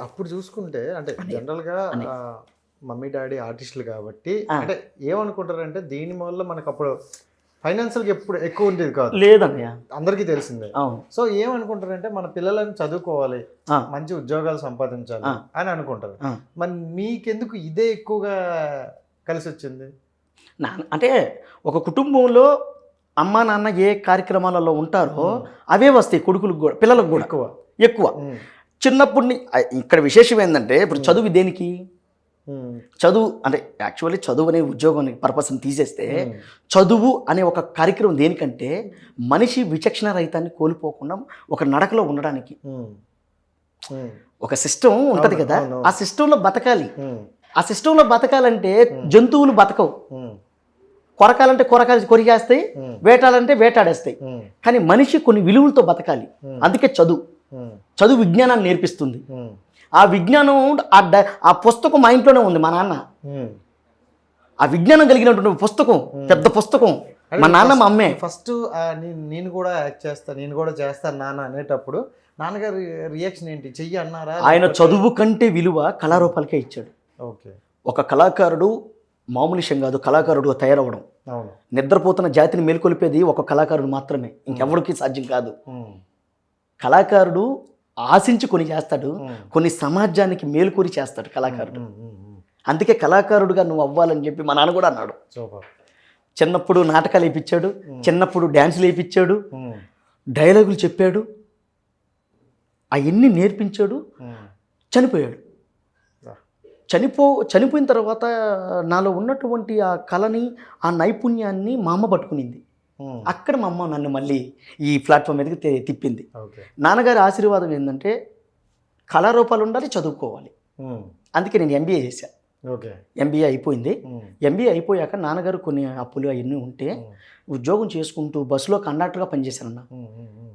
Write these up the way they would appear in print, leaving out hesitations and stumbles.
అప్పుడు చూసుకుంటే అంటే జనరల్గా మమ్మీ డాడీ ఆర్టిస్టులు కాబట్టి అంటే ఏమనుకుంటారంటే దీని వల్ల మనకు అప్పుడు ఫైనాన్షియల్గా ఎప్పుడు ఎక్కువ ఉండేది కాదు, లేదన్నయ్య, అందరికీ తెలిసిందే. అవును. సో ఏమనుకుంటారంటే మన పిల్లలను చదువుకోవాలి, మంచి ఉద్యోగాలు సంపాదించాలి అని అనుకుంటారు. మరి మీకెందుకు ఇదే ఎక్కువగా కలిసి వచ్చింది? అంటే ఒక కుటుంబంలో అమ్మ నాన్న ఏ కార్యక్రమాలలో ఉంటారో అవే వస్తాయి కొడుకులకు కూడా, పిల్లలకు కూడా ఎక్కువ. చిన్నప్పుడు ఇక్కడ విశేషం ఏంటంటే ఇప్పుడు చదువు దేనికి, చదువు అంటే యాక్చువల్లీ చదువు అనే ఉద్యోగం పర్పస్ని తీసేస్తే చదువు అనే ఒక కార్యక్రమం దేనికంటే మనిషి విచక్షణ రహితాన్ని కోల్పోకుండా ఒక నడకలో ఉండడానికి. ఒక సిస్టమ్ ఉంటుంది కదా, ఆ సిస్టంలో బతకాలి. ఆ సిస్టంలో బతకాలంటే జంతువులు బతకవు, కొరకాలంటే కొరికేస్తాయి, వేటాలంటే వేటాడేస్తాయి. కానీ మనిషి కొన్ని విలువలతో బతకాలి. అందుకే చదువు విజ్ఞానాన్ని నేర్పిస్తుంది. ఆ విజ్ఞానం ఆ పుస్తకం మా ఇంట్లోనే ఉంది. మా నాన్న ఆ విజ్ఞానం కలిగినటువంటి పుస్తకం, పెద్ద పుస్తకం. మా నాన్న మా అమ్మే ఫస్ట్ నేను కూడా యాక్ట్ చేస్తాను, నేను కూడా చేస్తాను నాన్న అనేటప్పుడు నాన్నగారు రియాక్షన్ ఏంటి? చెయ్యి అన్నారా? ఆయన చదువు కంటే విలువ కళారూపాలకే ఇచ్చాడు. ఓకే. ఒక కళాకారుడు మామూలు విషయం కాదు కళాకారుడుగా తయారవడం. నిద్రపోతున్న జాతిని మేల్కొల్పేది ఒక కళాకారుడు మాత్రమే, ఇంకెవరికి సాధ్యం కాదు. కళాకారుడు ఆశించి కొన్ని చేస్తాడు, కొన్ని సమాజానికి మేలుకూరి చేస్తాడు కళాకారుడు. అందుకే కళాకారుడుగా నువ్వు అవ్వాలని చెప్పి మా నాన్న కూడా అన్నాడు. చిన్నప్పుడు నాటకాలు వేయించాడు, చిన్నప్పుడు డ్యాన్సులు వేయించాడు, డైలాగులు చెప్పాడు, అవన్నీ నేర్పించాడు. చనిపోయాడు. చనిపోయిన తర్వాత నాలో ఉన్నటువంటి ఆ కళని, ఆ నైపుణ్యాన్ని మా అమ్మ పట్టుకునింది. అక్కడ మా అమ్మ నన్ను మళ్ళీ ఈ ప్లాట్ఫామ్ మీదకి తిప్పింది. నాన్నగారి ఆశీర్వాదం ఏంటంటే కళారూపాలు ఉండాలి, చదువుకోవాలి. అందుకే నేను ఎంబీఏ చేశాను. ఎంబీఏ అయిపోయింది. ఎంబీఏ అయిపోయాక నాన్నగారు కొన్ని అప్పులు అవన్నీ ఉంటే ఉద్యోగం చేసుకుంటూ బస్సులో కండక్టర్గా పనిచేశానన్న,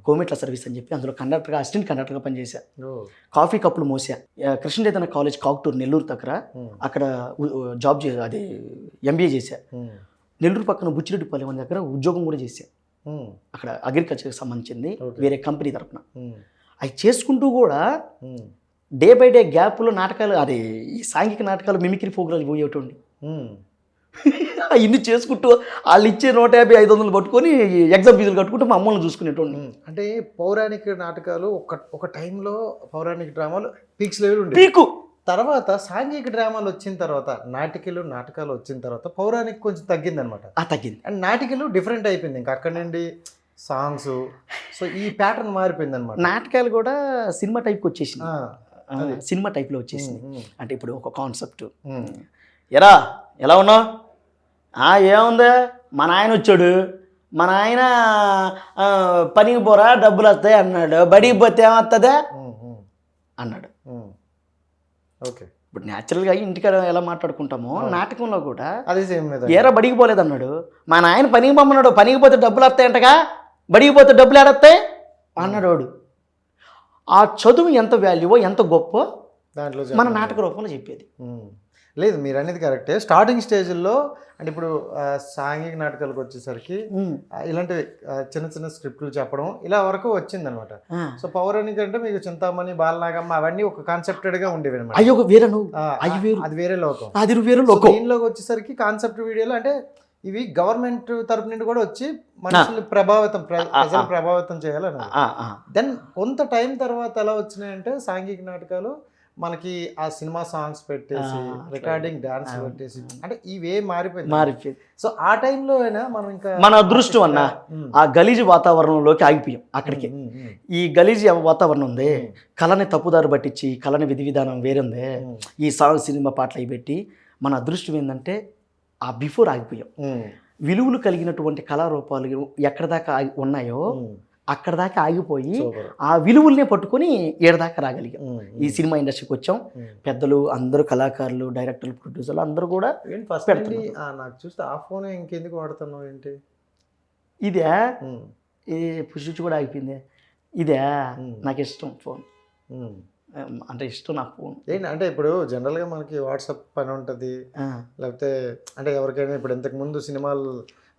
కోమిట్ల సర్వీస్ అని చెప్పి అందులో కండక్టర్గా, అసిస్టెంట్ కండక్టర్గా పనిచేశాను. కాఫీ కప్పులు మోసా. కృష్ణచైతన్య కాలేజ్ కాకుటూరు నెల్లూరు దగ్గర అక్కడ జాబ్ అది ఎంబీఏ చేశా. నెల్లూరు పక్కన బుచ్చిరెడ్డిపాలెం అనే దగ్గర ఉద్యోగం కూడా చేశాను. అక్కడ అగ్రికల్చర్కి సంబంధించింది, వేరే కంపెనీ తరఫున. అవి చేసుకుంటూ కూడా డే బై డే గ్యాప్లో నాటకాలు, అదే ఈ సాంఘిక నాటకాలు, మిమిక్రీ ప్రోగ్రాలు పోయేటండి. ఇన్ని చేసుకుంటూ వాళ్ళు ఇచ్చే 150-500 పట్టుకొని ఎగ్జామ్ ఫీజులు కట్టుకుంటూ మా అమ్మల్ని చూసుకునేటోండి. అంటే పౌరాణిక నాటకాలు ఒక టైంలో పౌరాణిక డ్రామాలు పీక్స్ లెవెల్ ఉండే, పీకు. తర్వాత సాంఘిక డ్రామాలు వచ్చిన తర్వాత, నాటకాలు వచ్చిన తర్వాత పౌరాణిక కొంచెం తగ్గిందనమాట. తగ్గింది. అండ్ నాటికలు డిఫరెంట్ అయిపోయింది. ఇంకా అక్కడ నుండి సాంగ్స్, సో ఈ ప్యాటర్న్ మారిపోయింది అనమాట. నాటకాలు కూడా సినిమా టైప్కి వచ్చేసింది, సినిమా టైప్లో వచ్చేసింది. అంటే ఇప్పుడు ఒక కాన్సెప్ట్, ఎలా ఉన్నావు, ఏముంది, మా నాయన వచ్చాడు, మా నాయన పనికి పోరా డబ్బులు వస్తాయి అన్నాడు, బడికి పోతే ఏమవుతుందా అన్నాడు. ఓకే. ఇప్పుడు న్యాచురల్గా ఇంటికాడ ఎలా మాట్లాడుకుంటామో నాటకంలో కూడా అదే సేమ్. ఏరా బడికి పోలేదు అన్నాడు, మా నాయన పనికి పొమ్మన్నాడు, పనికి పోతే డబ్బులు వస్తాయంటగా, బడికి పోతే డబ్బులు ఏడొస్తాయి అన్నాడు వాడు. ఆ చదువు ఎంత వాల్యూవో, ఎంత గొప్ప దాంట్లో మన నాటక రూపంలో చెప్పేది. లేదు, మీరు అనేది కరెక్టే. స్టార్టింగ్ స్టేజ్లో అంటే ఇప్పుడు సాంఘిక నాటకాలకు వచ్చేసరికి ఇలాంటి చిన్న చిన్న స్క్రిప్ట్లు చెప్పడం ఇలా వరకు వచ్చిందనమాట. సో పౌరాణిక అంటే మీకు చింతామణి, బాలనాగమ్మ అవన్నీ ఒక కాన్సెప్టెడ్గా ఉండేవి అనమాట. అది వేరే లోకం, అది వేరే లోకం. దీనిలోకి వచ్చేసరికి కాన్సెప్ట్ వీడియోలు అంటే ఇవి గవర్నమెంట్ తరపు నుండి కూడా వచ్చి మనుషులు ప్రజలు ప్రభావితం చేయాలని. దెన్ కొంత టైం తర్వాత ఎలా వచ్చినాయంటే సాంఘిక నాటకాలు మనకి ఆ సినిమా సాంగ్స్ పెట్టేసి, రికార్డింగ్ డాన్స్ పెట్టేసి, అంటే ఇవే మారిపోయింది. సో ఆ టైంలో అయినా మనం ఇంకా మన అదృష్టం అన్న ఆ గలీజు వాతావరణంలోకి ఆగిపోయాం. అక్కడికి ఈ గలీజు వాతావరణం ఉంది, కళని తప్పుదారు పట్టించి, కళని విధి విధానం వేరుందే, ఈ సాంగ్ సినిమా పాటలు అవి పెట్టి మన అదృష్టం ఏంటంటే ఆ బిఫోర్ ఆగిపోయాం. విలువలు కలిగినటువంటి కళారూపాలు ఎక్కడ దాకా ఉన్నాయో అక్కడ దాకా ఆగిపోయి ఆ విలువల్నే పట్టుకొని ఏడదాకా రాగలిగాం. ఈ సినిమా ఇండస్ట్రీకి వచ్చాం. పెద్దలు అందరూ, కళాకారులు, డైరెక్టర్లు, ప్రొడ్యూసర్లు అందరూ కూడా నాకు చూస్తే ఆ ఫోన్ ఇంకెందుకు వాడుతున్నావు ఏంటి, ఇదే ఈ పుష్టి కూడా ఆగిపోయింది, ఇదే నాకు ఇష్టం ఫోన్, అంటే ఇష్టం నాకు ఫోన్. ఏంటి అంటే ఇప్పుడు జనరల్గా మనకి వాట్సాప్ పని ఉంటుంది, లేకపోతే అంటే ఎవరికైనా ఇప్పుడు ఇంతకుముందు సినిమాలు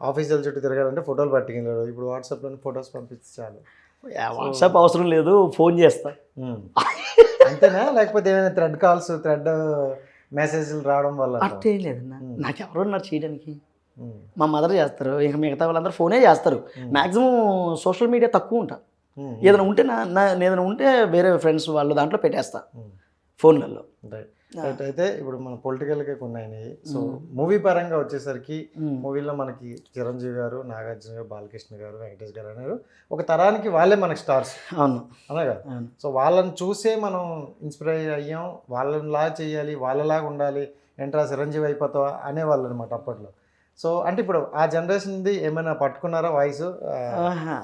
ఆఫీసుల చుట్టూ తిరగాలంటే ఫోటోలు పట్టుకెళ్ళారు, ఇప్పుడు వాట్సాప్లో ఫొటోస్ పంపిస్తే చాలు. వాట్సాప్ అవసరం లేదు, ఫోన్ చేస్తా. అంతేనా, లేకపోతే ఏమైనా థ్రెడ్ కాల్స్, థ్రెడ్ మెసేజ్లు రావడం వల్ల? అట్టే లేదన్నా, నాకు ఎవరు ఉన్నారు చేయడానికి. మా మదర్ చేస్తారు, ఇంకా మిగతా వాళ్ళందరూ ఫోనే చేస్తారు. మ్యాక్సిమం సోషల్ మీడియా తక్కువ ఉంటా. ఏదైనా ఉంటే ఏదైనా ఉంటే వేరే ఫ్రెండ్స్ వాళ్ళు దాంట్లో పెట్టేస్తా ఫోన్లలో. రైట్. అయితే ఇప్పుడు మన పొలిటికల్గా కొన్ని అయినాయి. సో మూవీ పరంగా వచ్చేసరికి మూవీలో మనకి చిరంజీవి గారు, నాగార్జున గారు, బాలకృష్ణ గారు, వెంకటేష్ గారు అనేవారు ఒక తరానికి వాళ్ళే మనకి స్టార్స్. అవును, అనగా సో వాళ్ళని చూసే మనం ఇన్స్పైర్ అయ్యాం, వాళ్ళలా చేయాలి, వాళ్ళలాగా ఉండాలి, ఏంట్రా చిరంజీవి అయిపోతావా అనేవాళ్ళు అనమాట అప్పట్లో. సో అంటే ఇప్పుడు ఆ జనరేషన్ది ఏమైనా పట్టుకున్నారా వాయిస్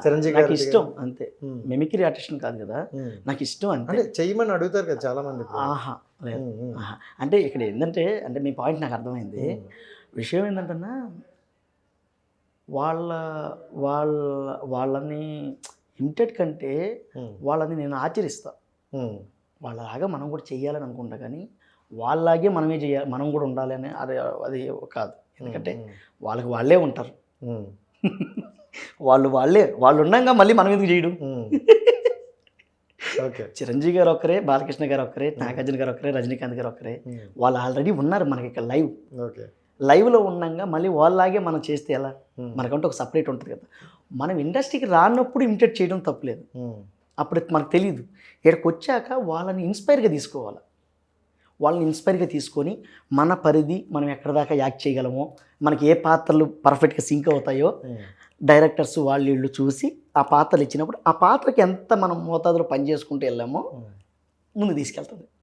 చిరంజీవి నాకు గారి? ఇష్టం అంతే, మిమిక్రీ ఆర్టిస్ట్ కాదు కదా, నాకు ఇష్టం అంతే. అంటే చెయ్యమని అడుగుతారు కదా చాలా మంది. ఆహా లేదు, అంటే ఇక్కడ ఏంటంటే, అంటే మీ పాయింట్ నాకు అర్థమైంది. విషయం ఏంటంటన్నా, వాళ్ళ వాళ్ళ వాళ్ళని ఇమిటేట్ కంటే వాళ్ళని నేను ఆచరిస్తా. వాళ్ళలాగా మనం కూడా చెయ్యాలని అనుకుంటా, కానీ వాళ్ళలాగే మనమే చేయాలి, మనం కూడా ఉండాలి అని అది కాదు. ఎందుకంటే వాళ్ళకి వాళ్ళే ఉంటారు, వాళ్ళు ఉన్నాగా మళ్ళీ మనం ఎందుకు చేయడం. చిరంజీవి గారు ఒక్కరే, బాలకృష్ణ గారు ఒక్కరే, నాగార్జున గారు ఒక్కరే, రజనీకాంత్ గారు ఒక్కరే, వాళ్ళు ఆల్రెడీ ఉన్నారు మనకి ఇక్కడ లైవ్లో ఉన్నాగా మళ్ళీ వాళ్ళలాగే మనం చేస్తే ఎలా? మనకంటే ఒక సపరేట్ ఉంటుంది కదా. మనం ఇండస్ట్రీకి రానప్పుడు ఇమిటేట్ చేయడం తప్పులేదు, అప్పుడు మనకు తెలియదు. ఇక్కడికి వచ్చాక వాళ్ళని ఇన్స్పైర్గా తీసుకోవాలి. వాళ్ళని ఇన్స్పైర్గా తీసుకొని మన పరిధి మనం ఎక్కడ దాకా యాక్ట్ చేయగలమో, మనకి ఏ పాత్రలు పర్ఫెక్ట్గా సింక్ అవుతాయో డైరెక్టర్స్ వాళ్ళు వీళ్ళు చూసి ఆ పాత్రలు ఇచ్చినప్పుడు ఆ పాత్రకి ఎంత మనం మోతాదులో పని చేసుకుంటూ వెళ్ళామో ముందు తీసుకెళ్తుంది.